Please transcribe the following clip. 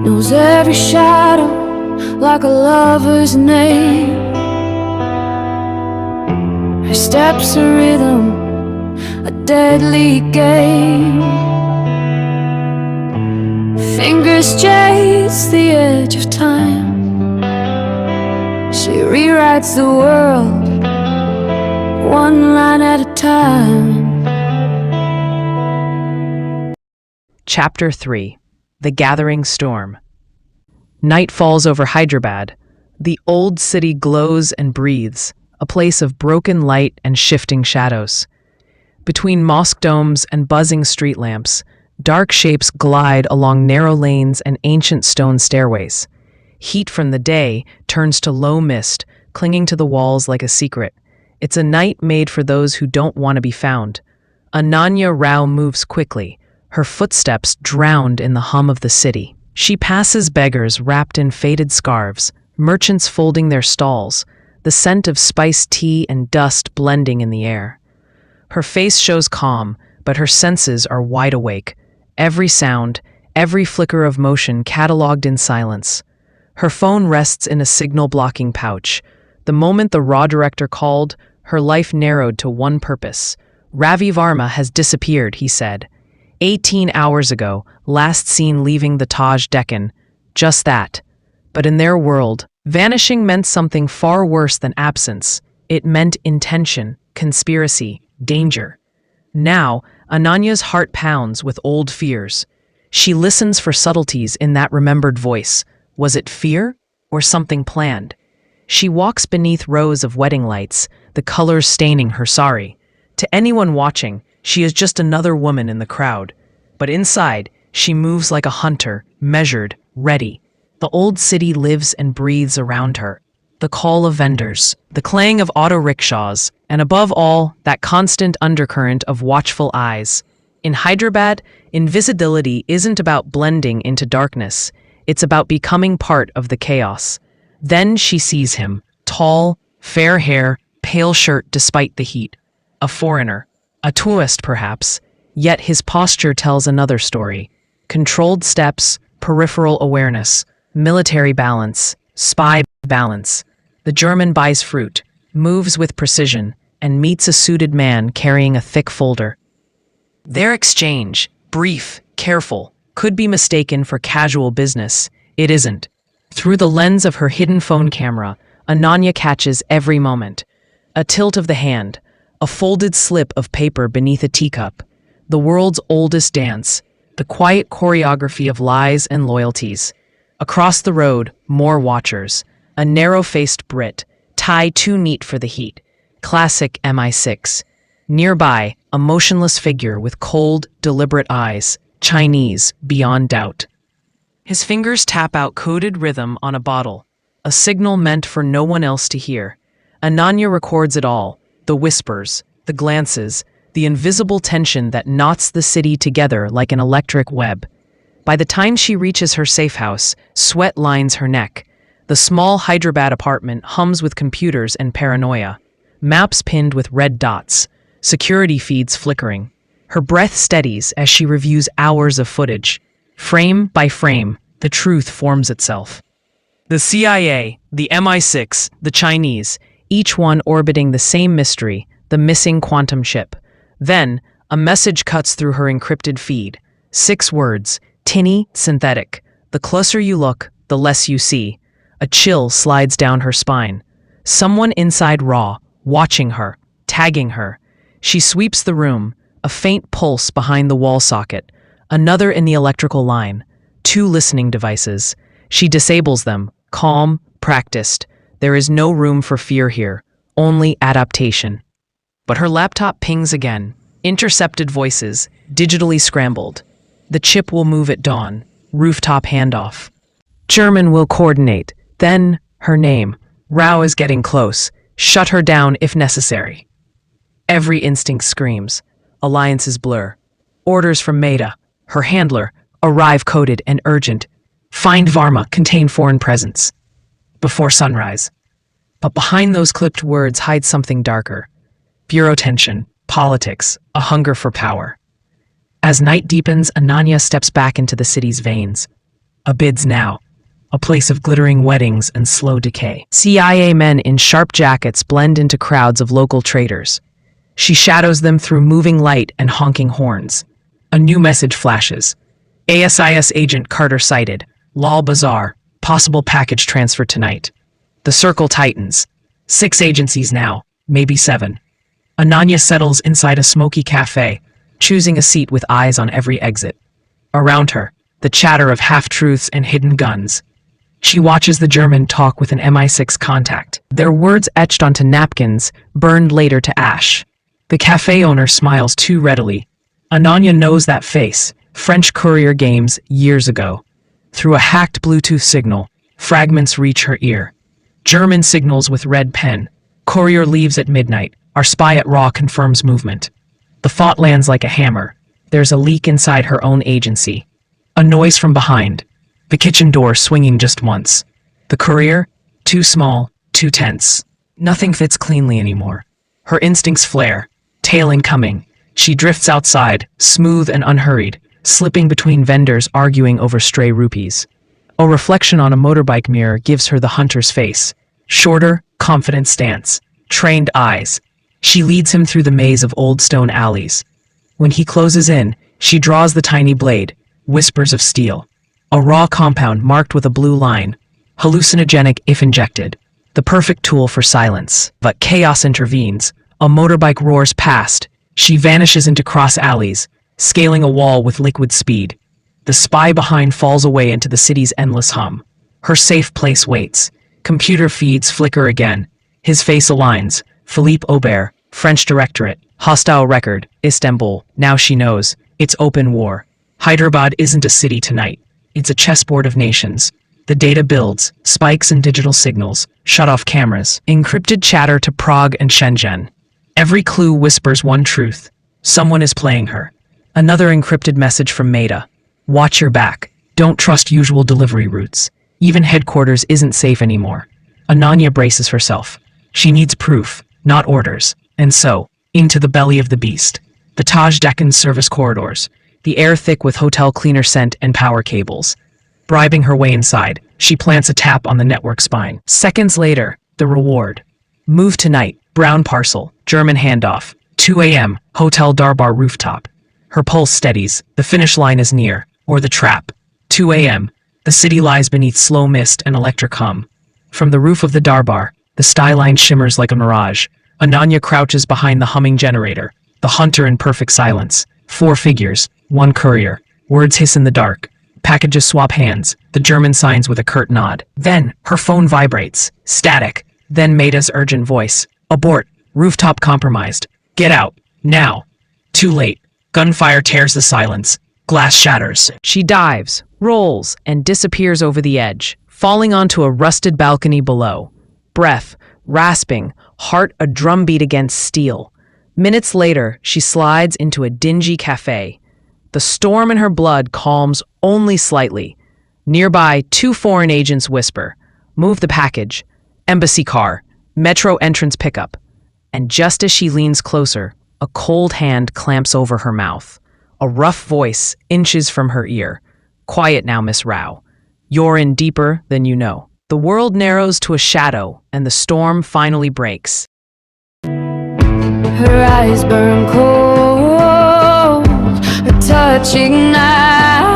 knows every shadow like a lover's name. Her steps a rhythm, a deadly game. Fingers chase the edge of time. She rewrites the world, one line at a time. Chapter 3. The Gathering Storm. Night falls over Hyderabad. The old city glows and breathes, a place of broken light and shifting shadows. Between mosque domes and buzzing street lamps, dark shapes glide along narrow lanes and ancient stone stairways. Heat from the day turns to low mist, clinging to the walls like a secret. It's a night made for those who don't want to be found. Ananya Rao moves quickly, her footsteps drowned in the hum of the city. She passes beggars wrapped in faded scarves, merchants folding their stalls, the scent of spiced tea and dust blending in the air. Her face shows calm, but her senses are wide awake. Every sound, every flicker of motion catalogued in silence. Her phone rests in a signal-blocking pouch. The moment the raw director called, her life narrowed to one purpose. Ravi Varma has disappeared, he said. 18 hours ago, last seen leaving the Taj Deccan. Just that. But in their world, vanishing meant something far worse than absence. It meant intention, conspiracy, danger. Now, Ananya's heart pounds with old fears. She listens for subtleties in that remembered voice. Was it fear or something planned? She walks beneath rows of wedding lights, the colors staining her sari. To anyone watching, she is just another woman in the crowd. But inside, she moves like a hunter, measured, ready. The old city lives and breathes around her. The call of vendors, the clang of auto rickshaws, and above all, that constant undercurrent of watchful eyes. In Hyderabad, invisibility isn't about blending into darkness. It's about becoming part of the chaos. Then she sees him, tall, fair hair, pale shirt despite the heat. A foreigner, a tourist perhaps, yet his posture tells another story. Controlled steps, peripheral awareness, military balance, spy balance. The German buys fruit, moves with precision, and meets a suited man carrying a thick folder. Their exchange, brief, careful, could be mistaken for casual business. It isn't. Through the lens of her hidden phone camera, Ananya catches every moment. A tilt of the hand, a folded slip of paper beneath a teacup, the world's oldest dance, the quiet choreography of lies and loyalties. Across the road, more watchers, a narrow-faced Brit, tie too neat for the heat, classic MI6. Nearby, a motionless figure with cold, deliberate eyes, Chinese, beyond doubt. His fingers tap out coded rhythm on a bottle, a signal meant for no one else to hear. Ananya records it all, the whispers, the glances, the invisible tension that knots the city together like an electric web. By the time she reaches her safe house, sweat lines her neck. The small Hyderabad apartment hums with computers and paranoia. Maps pinned with red dots, security feeds flickering. Her breath steadies as she reviews hours of footage. Frame by frame, the truth forms itself. The CIA, the MI6, the Chinese, each one orbiting the same mystery, the missing quantum chip. Then, a message cuts through her encrypted feed. 6 words, tinny, synthetic. The closer you look, the less you see. A chill slides down her spine. Someone inside Raw, watching her, tagging her. She sweeps the room, a faint pulse behind the wall socket, another in the electrical line, 2 listening devices. She disables them, calm, practiced. There is no room for fear here, only adaptation. But her laptop pings again, intercepted voices, digitally scrambled. The chip will move at dawn, rooftop handoff. German will coordinate. Then, her name. Rao is getting close. Shut her down if necessary. Every instinct screams. Alliances blur. Orders from Maida, her handler, arrive coded and urgent. Find Varma, contain foreign presence. Before sunrise. But behind those clipped words hides something darker. Bureau tension, politics, a hunger for power. As night deepens, Ananya steps back into the city's veins. Abids now, a place of glittering weddings and slow decay. CIA men in sharp jackets blend into crowds of local traders. She shadows them through moving light and honking horns. A new message flashes. ASIS agent Carter sighted. Lal Bazaar, possible package transfer tonight. The circle tightens. 6 agencies now, maybe 7. Ananya settles inside a smoky café, choosing a seat with eyes on every exit. Around her, the chatter of half-truths and hidden guns. She watches the German talk with an MI6 contact, their words etched onto napkins, burned later to ash. The cafe owner smiles too readily. Ananya knows that face, French courier games years ago. Through a hacked Bluetooth signal, fragments reach her ear. German signals with red pen. Courier leaves at midnight. Our spy at Raw confirms movement. The thought lands like a hammer. There's a leak inside her own agency. A noise from behind. The kitchen door swinging just once. The courier? Too small, too tense. Nothing fits cleanly anymore. Her instincts flare. Tail incoming. She drifts outside, smooth and unhurried, slipping between vendors arguing over stray rupees. A reflection on a motorbike mirror gives her the hunter's face. Shorter, confident stance. Trained eyes. She leads him through the maze of old stone alleys. When he closes in, she draws the tiny blade. Whispers of steel. A raw compound marked with a blue line. Hallucinogenic if injected. The perfect tool for silence. But chaos intervenes. A motorbike roars past. She vanishes into cross alleys, scaling a wall with liquid speed. The spy behind falls away into the city's endless hum. Her safe place waits. Computer feeds flicker again. His face aligns. Philippe Aubert, French Directorate. Hostile record. Istanbul. Now she knows. It's open war. Hyderabad isn't a city tonight. It's a chessboard of nations. The data builds. Spikes and digital signals. Shut off cameras. Encrypted chatter to Prague and Shenzhen. Every clue whispers one truth. Someone is playing her. Another encrypted message from Maida. Watch your back. Don't trust usual delivery routes. Even headquarters isn't safe anymore. Ananya braces herself. She needs proof, not orders. And so, into the belly of the beast. The Taj Deccan service corridors. The air thick with hotel cleaner scent and power cables. Bribing her way inside, she plants a tap on the network spine. Seconds later, the reward. Move tonight. Brown parcel. German handoff. 2 a.m. Hotel Darbar rooftop. Her pulse steadies. The finish line is near. Or the trap. 2 a.m. The city lies beneath slow mist and electric hum. From the roof of the Darbar, the skyline shimmers like a mirage. Ananya crouches behind the humming generator. The hunter in perfect silence. 4 figures. 1 courier. Words hiss in the dark. Packages swap hands. The German signs with a curt nod. Then, her phone vibrates. Static. Then Maida's urgent voice. Abort. Rooftop compromised. Get out. Now. Too late. Gunfire tears the silence. Glass shatters. She dives, rolls, and disappears over the edge, falling onto a rusted balcony below. Breath, rasping, heart a drumbeat against steel. Minutes later, she slides into a dingy cafe. The storm in her blood calms only slightly. Nearby, 2 foreign agents whisper, "Move the package. Embassy car. Metro entrance pickup." And just as she leans closer, a cold hand clamps over her mouth. A rough voice inches from her ear. "Quiet now, Miss Rao. You're in deeper than you know." The world narrows to a shadow, and the storm finally breaks. Her eyes burn cold, her touch ignites.